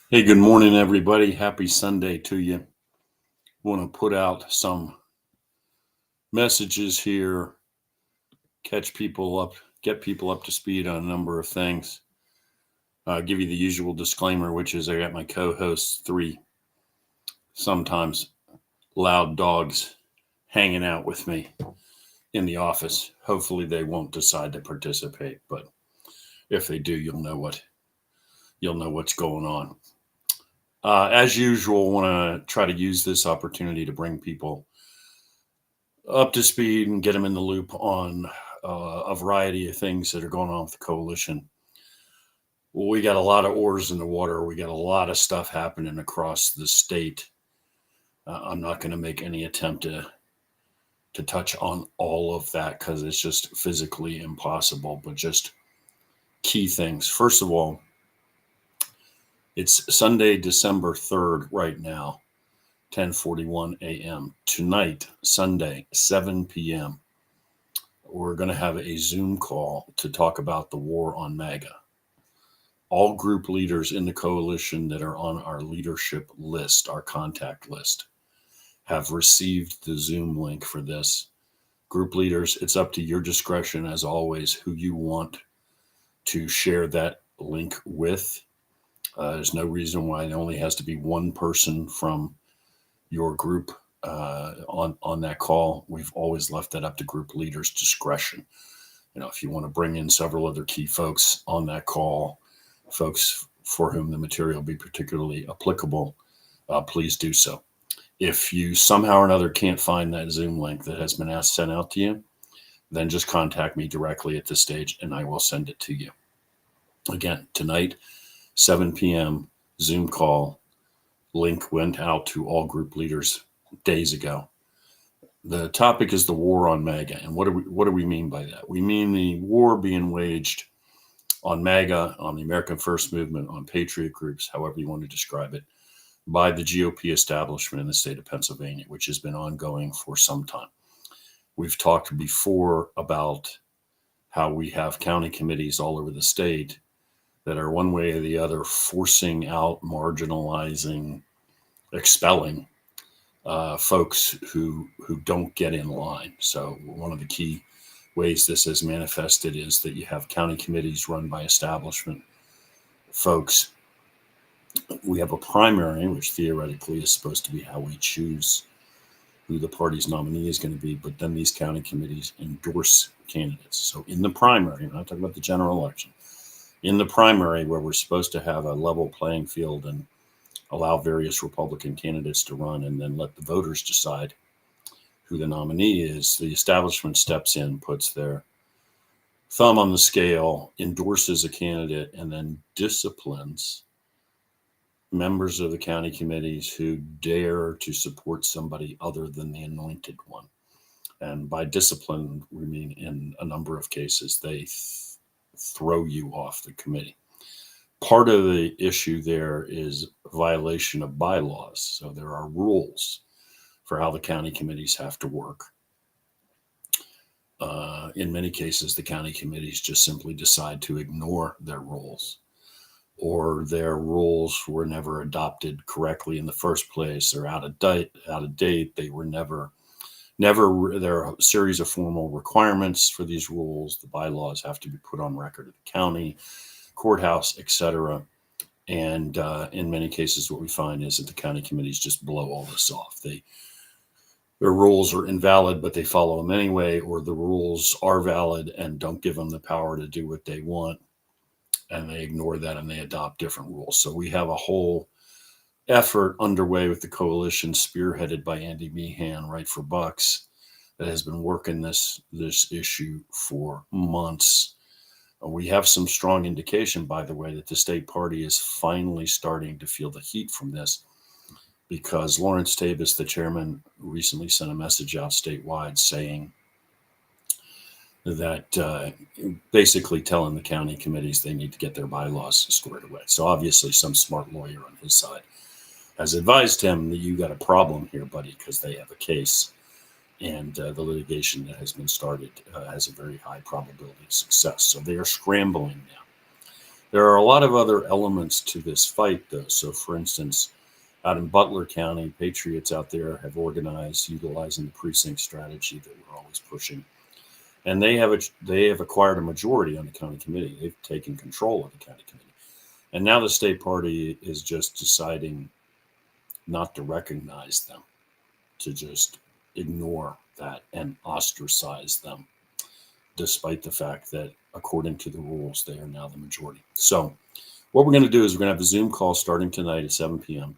Hey, good morning, everybody. Happy Sunday to you. Want to put out some messages here, catch people up, get people up to speed on a number of things. Give you the usual disclaimer, which is I got my co hosts, three sometimes loud dogs, hanging out with me in the office. Hopefully, they won't decide to participate, but if they do, you'll know what's going on. As usual, want to try to use this opportunity to bring people up to speed and get them in the loop on a variety of things that are going on with the coalition. Well, we got a lot of oars in the water. We got a lot of stuff happening across the state. I'm not going to make any attempt to touch on all of that because it's just physically impossible. But just key things. First of all, it's Sunday, December 3rd, right now, 10:41 a.m. Tonight, Sunday, 7 p.m. We're going to have a Zoom call to talk about the war on MAGA. All group leaders in the coalition that are on our leadership list, our contact list, have received the Zoom link for this. Group leaders, it's up to your discretion, as always, who you want to share that link with. There's no reason why it only has to be one person from your group on that call. We've always left that up to group leaders' discretion. If you want to bring in several other key folks on that call, folks for whom the material be particularly applicable, please do so. If you somehow or another can't find that Zoom link that has been sent out to you, then just contact me directly at this stage and I will send it to you. Again, tonight, 7 p.m. Zoom call. Link went out to all group leaders days ago. The topic is the war on MAGA. And what do we mean by that? We mean the war being waged on MAGA, on the American First Movement, on patriot groups, however you want to describe it, by the GOP establishment in the state of Pennsylvania, which has been ongoing for some time. We've talked before about how we have county committees all over the state that are one way or the other forcing out, marginalizing, expelling folks who don't get in line. So one of the key ways this has manifested is that you have county committees run by establishment folks. We have a primary, which theoretically is supposed to be how we choose who the party's nominee is going to be, but then these county committees endorse candidates. So in the primary, I'm not talking about the general election, in the primary where we're supposed to have a level playing field and allow various Republican candidates to run and then let the voters decide who the nominee is, the establishment steps in, puts their thumb on the scale, endorses a candidate, and then disciplines members of the county committees who dare to support somebody other than the anointed one. And by discipline, we mean in a number of cases, they throw you off the committee. Part of the issue there is violation of bylaws. So there are rules for how the county committees have to work. In many cases, the county committees just simply decide to ignore their rules, or their rules were never adopted correctly in the first place. They're out of date. They were never. There are a series of formal requirements for these rules. The bylaws have to be put on record at the county, courthouse, etc. And in many cases, what we find is that the county committees just blow all this off. Their rules are invalid, but they follow them anyway, or the rules are valid and don't give them the power to do what they want, and they ignore that and they adopt different rules. So we have a whole effort underway with the coalition spearheaded by Andy Meehan, Right for Bucks, that has been working this issue for months. We have some strong indication, by the way, that the state party is finally starting to feel the heat from this, because Lawrence Tavis, the chairman, recently sent a message out statewide saying that basically telling the county committees they need to get their bylaws squared away. So obviously some smart lawyer on his side has advised him that you got a problem here, buddy, because they have a case, and the litigation that has been started has a very high probability of success. So they are scrambling now. There are a lot of other elements to this fight, though. So, for instance, out in Butler County, patriots out there have organized utilizing the precinct strategy that we're always pushing, and they have acquired a majority on the county committee. They've taken control of the county committee, and now the state party is just deciding not to recognize them, to just ignore that and ostracize them, despite the fact that, according to the rules, they are now the majority. So, what we're going to do is we're going to have a Zoom call starting tonight at 7 p.m.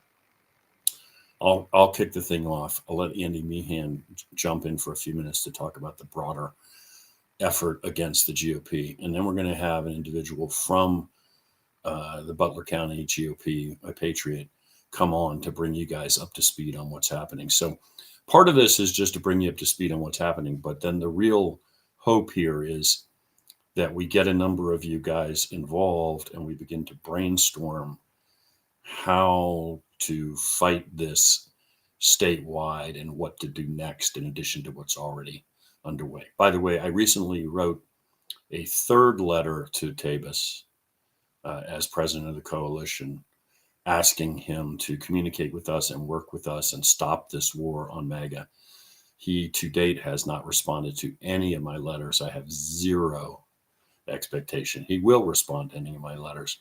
I'll kick the thing off. I'll let Andy Meehan jump in for a few minutes to talk about the broader effort against the GOP, and then we're going to have an individual from the Butler County GOP, a patriot, come on to bring you guys up to speed on what's happening. So part of this is just to bring you up to speed on what's happening, but then the real hope here is that we get a number of you guys involved and we begin to brainstorm how to fight this statewide and what to do next in addition to what's already underway. By the way, I recently wrote a third letter to Tabus as president of the coalition, asking him to communicate with us and work with us and stop this war on MAGA. He, to date, has not responded to any of my letters. I have zero expectation he will respond to any of my letters,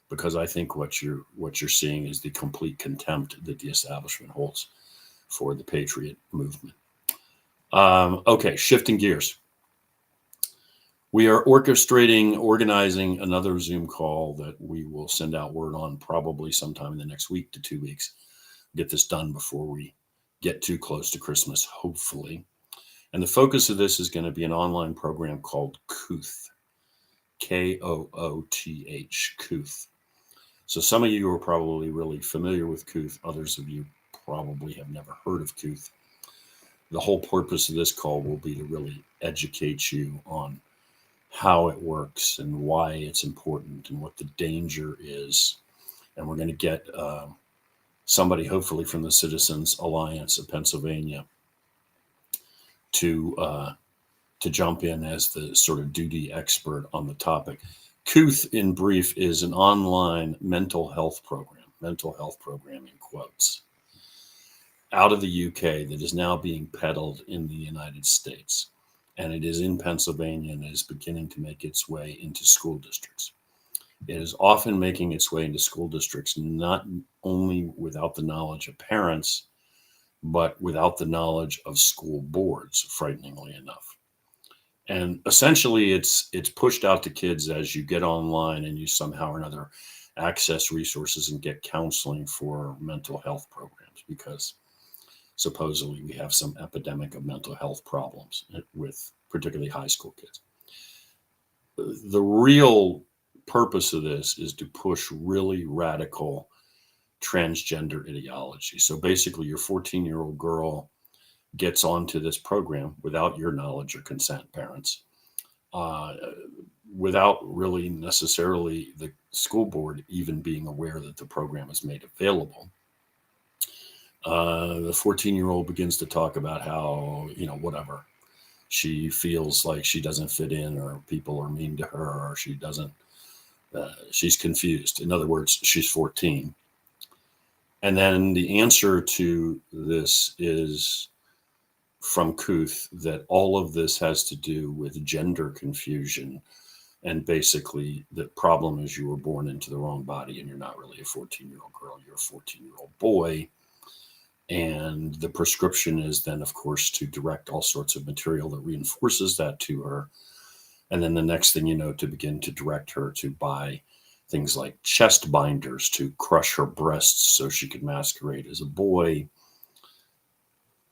because I think what you're seeing is the complete contempt that the establishment holds for the patriot movement. Okay, shifting gears. We are organizing another Zoom call that we will send out word on probably sometime in the next week to 2 weeks. Get this done before we get too close to Christmas, hopefully. And the focus of this is going to be an online program called Kooth, Kooth, Kooth. So some of you are probably really familiar with Kooth. Others of you probably have never heard of Kooth. The whole purpose of this call will be to really educate you on how it works and why it's important and what the danger is. And we're going to get somebody, hopefully from the Citizens Alliance of Pennsylvania, to jump in as the sort of duty expert on the topic. Kooth, in brief, is an online mental health program in quotes, out of the UK that is now being peddled in the United States. And it is in Pennsylvania and is beginning to make its way into school districts. It is often making its way into school districts not only without the knowledge of parents, but without the knowledge of school boards, frighteningly enough. And essentially, it's pushed out to kids as you get online and you somehow or another access resources and get counseling for mental health programs, because supposedly we have some epidemic of mental health problems with particularly high school kids. The real purpose of this is to push really radical transgender ideology. So basically, your 14-year-old girl gets onto this program without your knowledge or consent, parents, without really necessarily the school board even being aware that the program is made available. The 14-year-old begins to talk about how, whatever, she feels like she doesn't fit in, or people are mean to her, or she's confused. In other words, she's 14. And then the answer to this is from Kooth that all of this has to do with gender confusion. And basically, the problem is you were born into the wrong body and you're not really a 14-year-old girl, you're a 14-year-old boy. And the prescription is then, of course, to direct all sorts of material that reinforces that to her. And then the next thing you know, to begin to direct her to buy things like chest binders to crush her breasts so she could masquerade as a boy,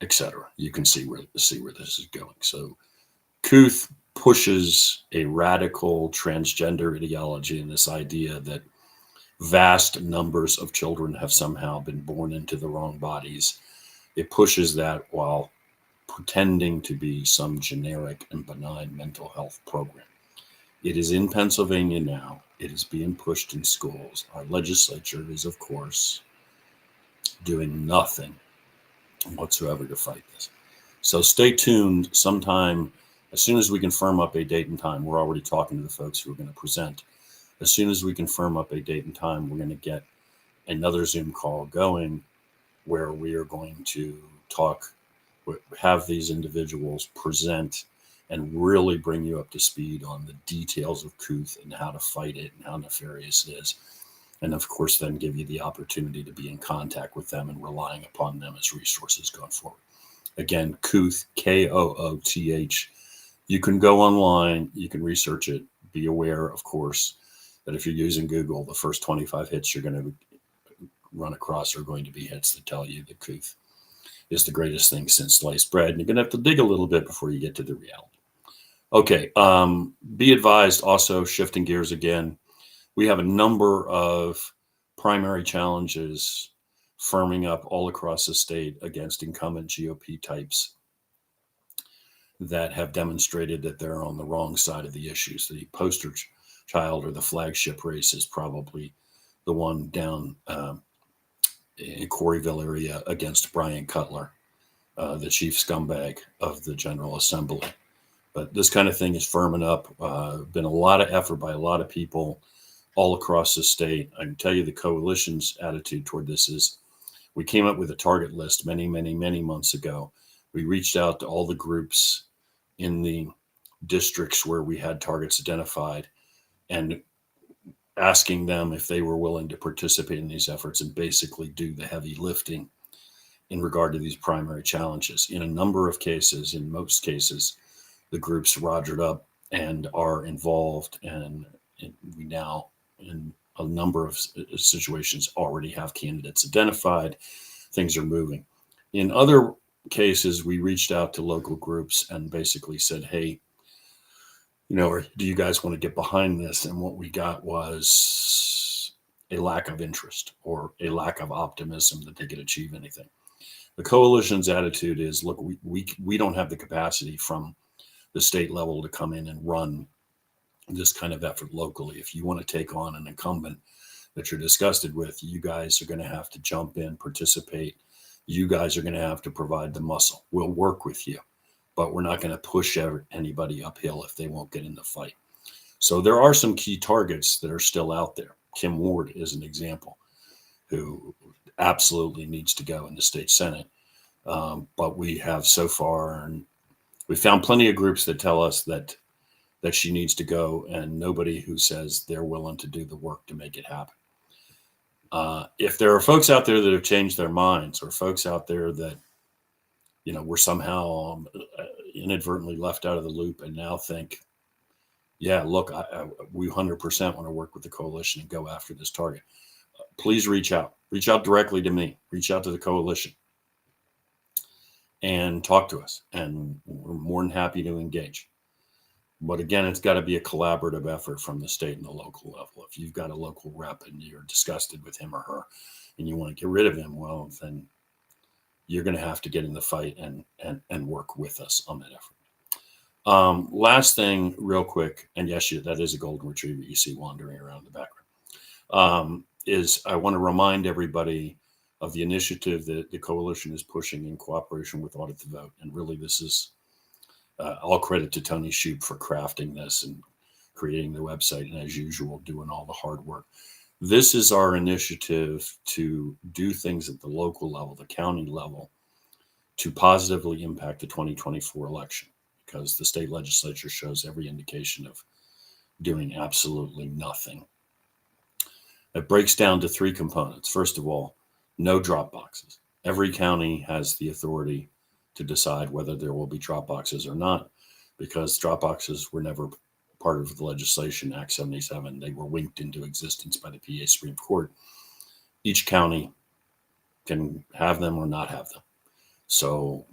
etc. You can see where this is going. So Kooth pushes a radical transgender ideology and this idea that vast numbers of children have somehow been born into the wrong bodies. It pushes that while pretending to be some generic and benign mental health program. It is in Pennsylvania now. It is being pushed in schools. Our legislature is, of course, doing nothing whatsoever to fight this. So stay tuned. Sometime, as soon as we can firm up a date and time, we're already talking to the folks who are going to present As soon as we can firm up a date and time, we're going to get another Zoom call going where we are going to have these individuals present and really bring you up to speed on the details of Couth and how to fight it and how nefarious it is. And of course, then give you the opportunity to be in contact with them and relying upon them as resources going forward. Again, Couth, Kooth. You can go online, you can research it. Be aware, of course, that if you're using Google, the first 25 hits you're going to run across are going to be hits that tell you that Couth is the greatest thing since sliced bread. And you're going to have to dig a little bit before you get to the reality. Okay, be advised also, shifting gears again, we have a number of primary challenges firming up all across the state against incumbent GOP types that have demonstrated that they're on the wrong side of the issues. The poster child or the flagship race is probably the one down in Coreyville area against Brian Cutler, the chief scumbag of the General Assembly. But this kind of thing is firming up. Been a lot of effort by a lot of people all across the state. I can tell you the coalition's attitude toward this is we came up with a target list many months ago. We reached out to all the groups in the districts where we had targets identified and asking them if they were willing to participate in these efforts and basically do the heavy lifting in regard to these primary challenges. In a number of cases, in most cases, the groups rogered up and are involved, and we now, in a number of situations, already have candidates identified. Things are moving. In other cases, we reached out to local groups and basically said, hey, do you guys want to get behind this? And what we got was a lack of interest or a lack of optimism that they could achieve anything. The coalition's attitude is, look, we don't have the capacity from the state level to come in and run this kind of effort locally. If you want to take on an incumbent that you're disgusted with, you guys are going to have to jump in, participate. You guys are going to have to provide the muscle. We'll work with you, but we're not going to push anybody uphill if they won't get in the fight. So there are some key targets that are still out there. Kim Ward is an example who absolutely needs to go in the state Senate. But we have so far, and we found plenty of groups that tell us that she needs to go, and nobody who says they're willing to do the work to make it happen. If there are folks out there that have changed their minds, or folks out there that were somehow inadvertently left out of the loop and now think, yeah, look, we 100% want to work with the coalition and go after this target, please reach out directly to me, reach out to the coalition and talk to us, and we're more than happy to engage. But again, it's got to be a collaborative effort from the state and the local level. If you've got a local rep and you're disgusted with him or her and you want to get rid of him, well, then you're going to have to get in the fight and work with us on that effort. Last thing real quick, and yes, that is a golden retriever you see wandering around in the background, is I want to remind everybody of the initiative that the coalition is pushing in cooperation with Audit the Vote. And really, this is all credit to Tony Shoup for crafting this and creating the website, and as usual, doing all the hard work. This is our initiative to do things at the local level, the county level, to positively impact the 2024 election, because the state legislature shows every indication of doing absolutely nothing. It breaks down to three components. First of all, no drop boxes. Every county has the authority to decide whether there will be drop boxes or not, because drop boxes were never part of the legislation, Act 77. They were winked into existence by the PA Supreme Court. Each county can have them or not have them. So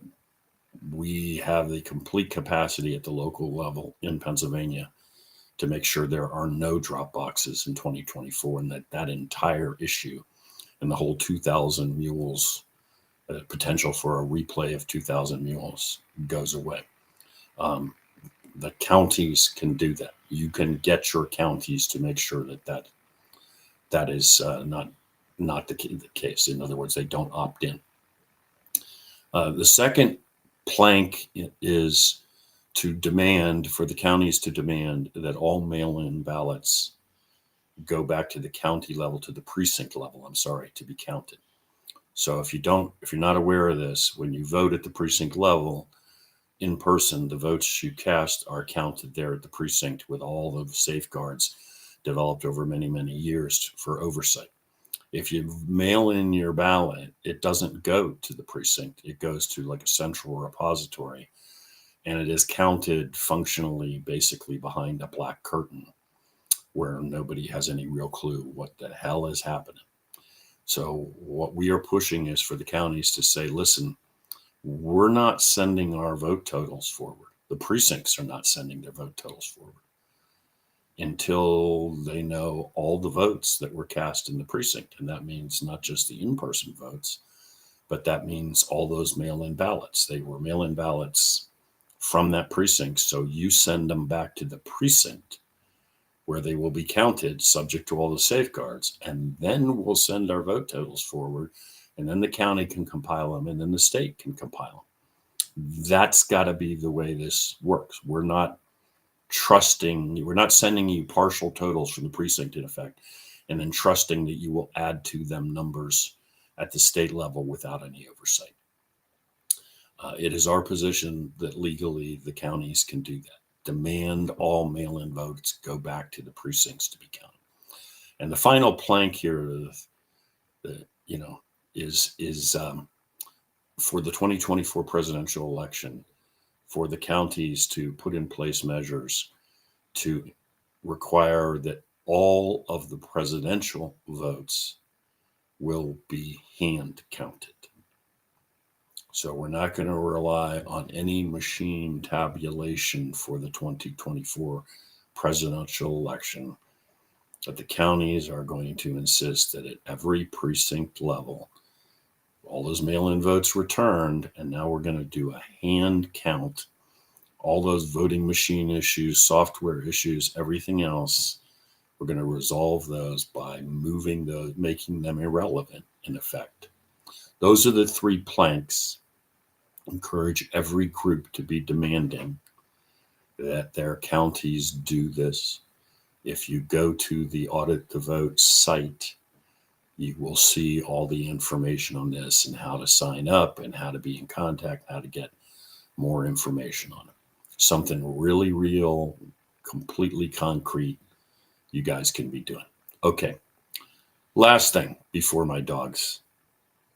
we have the complete capacity at the local level in Pennsylvania to make sure there are no drop boxes in 2024, and that entire issue and the whole 2,000 mules potential for a replay of 2,000 mules goes away. The counties can do that. You can get your counties to make sure that is not the case. In other words, they don't opt in. The second plank is to demand, for the counties to demand, that all mail-in ballots go back to the county level, to the precinct level, I'm sorry, to be counted. So if you're not aware of this, when you vote at the precinct level in person, the votes you cast are counted there at the precinct with all of the safeguards developed over many, many years for oversight. If you mail in your ballot, it doesn't go to the precinct. It goes to like a central repository, and it is counted functionally, basically behind a black curtain where nobody has any real clue what the hell is happening. So what we are pushing is for the counties to say, listen, we're not sending our vote totals forward. The precincts are not sending their vote totals forward until they know all the votes that were cast in the precinct. And that means not just the in-person votes, but that means all those mail-in ballots. They were mail-in ballots from that precinct. So you send them back to the precinct where they will be counted subject to all the safeguards. And then we'll send our vote totals forward. And then the county can compile them, and then the state can compile them. That's got to be the way this works. We're not sending you partial totals from the precinct in effect, and then trusting that you will add to them numbers at the state level without any oversight. It is our position that legally the counties can do that. Demand all mail-in votes go back to the precincts to be counted. And the final plank here, is for the 2024 presidential election, for the counties to put in place measures to require that all of the presidential votes will be hand counted. So we're not going to rely on any machine tabulation for the 2024 presidential election, but the counties are going to insist that at every precinct level, all those mail-in votes returned, and now we're going to do a hand count. All those voting machine issues, software issues, everything else, we're going to resolve those by making them irrelevant in effect. Those are the three planks. Encourage every group to be demanding that their counties do this. If you go to the Audit the Vote site, you will see all the information on this and how to sign up and how to be in contact, how to get more information on it. Something really real, completely concrete, you guys can be doing. Okay. Last thing before my dogs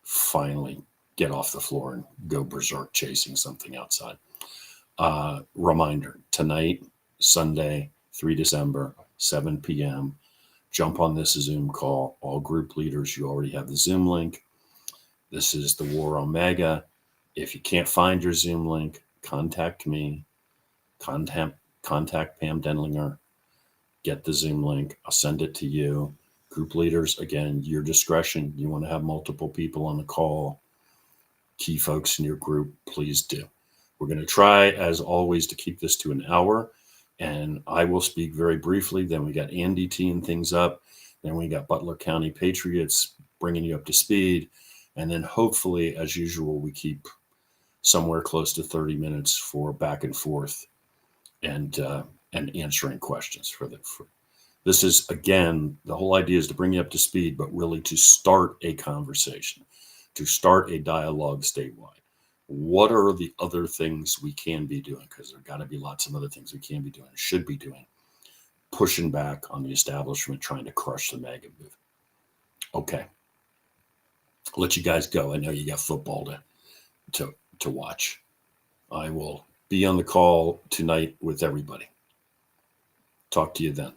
finally get off the floor and go berserk chasing something outside. Reminder, tonight, Sunday, 3 December, 7 p.m., jump on this Zoom call. All group leaders, you already have the Zoom link. This is the War on MAGA. If you can't find your Zoom link, contact me. Contact Pam Denlinger. Get the Zoom link. I'll send it to you. Group leaders, again, your discretion. You want to have multiple people on the call, key folks in your group, please do. We're going to try, as always, to keep this to an hour, and I will speak very briefly. Then we got Andy teeing things up. Then we got Butler County Patriots bringing you up to speed. And then hopefully, as usual, we keep somewhere close to 30 minutes for back and forth and answering questions this is, again, the whole idea is to bring you up to speed, but really to start a conversation, to start a dialogue statewide. What are the other things we can be doing? Because there got to be lots of other things we can be doing, should be doing, pushing back on the establishment, trying to crush the MAGA movement. Okay. I'll let you guys go. I know you got football to watch. I will be on the call tonight with everybody. Talk to you then.